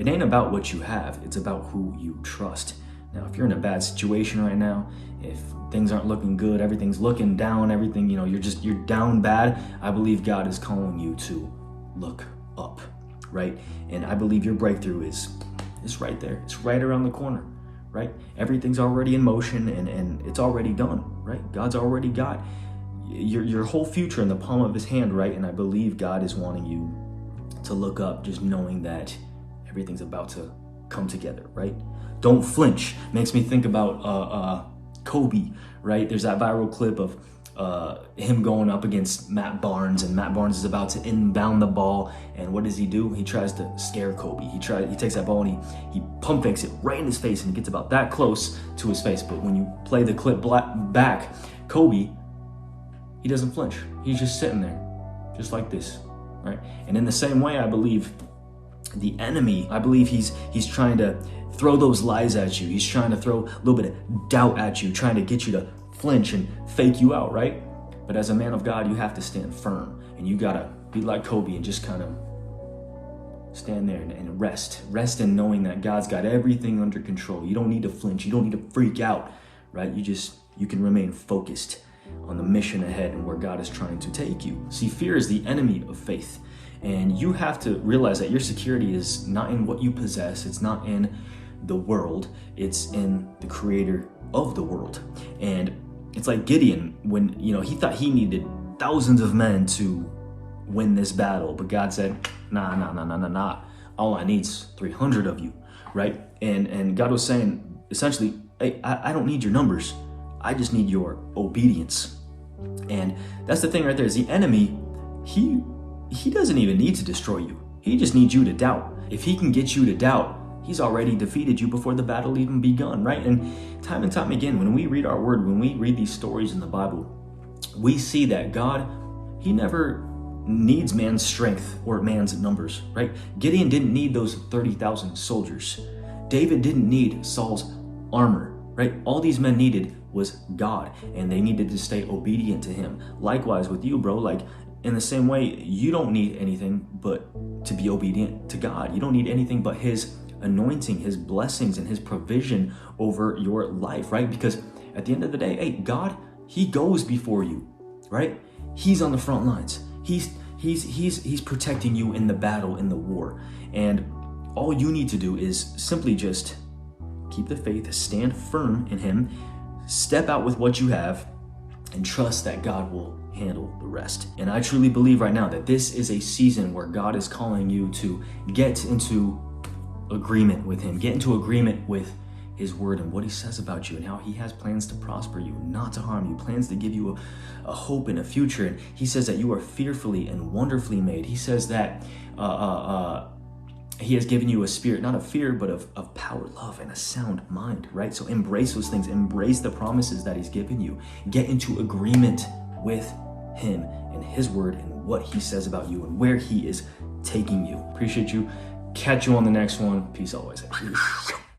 It ain't about what you have, it's about who you trust. Now, if you're in a bad situation right now, if things aren't looking good, everything's looking down, everything, you're down bad, I believe God is calling you to look up, right? And I believe your breakthrough is right there. It's right around the corner, right? Everything's already in motion and it's already done, right? God's already got your whole future in the palm of his hand, right? And I believe God is wanting you to look up, just knowing that everything's about to come together, right? Don't flinch. Makes me think about Kobe, right? There's that viral clip of him going up against Matt Barnes, and Matt Barnes is about to inbound the ball, and what does he do? He tries to scare Kobe. He takes that ball and he pump fakes it right in his face, and he gets about that close to his face. But when you play the clip back, Kobe, he doesn't flinch. He's just sitting there, just like this, right? And in the same way, I believe the enemy, he's trying to throw those lies at you. He's trying to throw a little bit of doubt at you, trying to get you to flinch and fake you out, right? But as a man of God, you have to stand firm, and you gotta be like Kobe and just kind of stand there and rest in knowing that God's got everything under control. You don't need to flinch. You don't need to freak out, right? You can remain focused on the mission ahead and where God is trying to take you. See, fear is the enemy of faith, and you have to realize that your security is not in what you possess. It's not in the world. It's in the creator of the world. And it's like Gideon, when he thought he needed thousands of men to win this battle, but God said, nah. All I need's 300 of you, right? And God was saying, essentially, hey, I don't need your numbers. I just need your obedience. And that's the thing right there, is the enemy, he doesn't even need to destroy you. He just needs you to doubt. If he can get you to doubt, he's already defeated you before the battle even begun, right? And time again, when we read our word, when we read these stories in the Bible, we see that God, he never needs man's strength or man's numbers, right? Gideon didn't need those 30,000 soldiers. David didn't need Saul's armor, right? All these men needed was God, and they needed to stay obedient to him. Likewise with you, bro, like in the same way, you don't need anything but to be obedient to God. You don't need anything but his anointing, his blessings, and his provision over your life, right? Because at the end of the day, hey, God, he goes before you, right? He's on the front lines. He's protecting you in the battle, in the war. And all you need to do is simply just keep the faith, stand firm in him, step out with what you have, and trust that God will handle the rest. And I truly believe right now that this is a season where God is calling you to get into agreement with him, get into agreement with his word and what he says about you, and how he has plans to prosper you, not to harm you, plans to give you a hope and a future. And he says that you are fearfully and wonderfully made. He says that he has given you a spirit, not of fear, but of power, love, and a sound mind, right? So embrace those things, embrace the promises that he's given you, get into agreement with him and his word and what he says about you and where he is taking you. Appreciate you. Catch you on the next one. Peace always. Peace.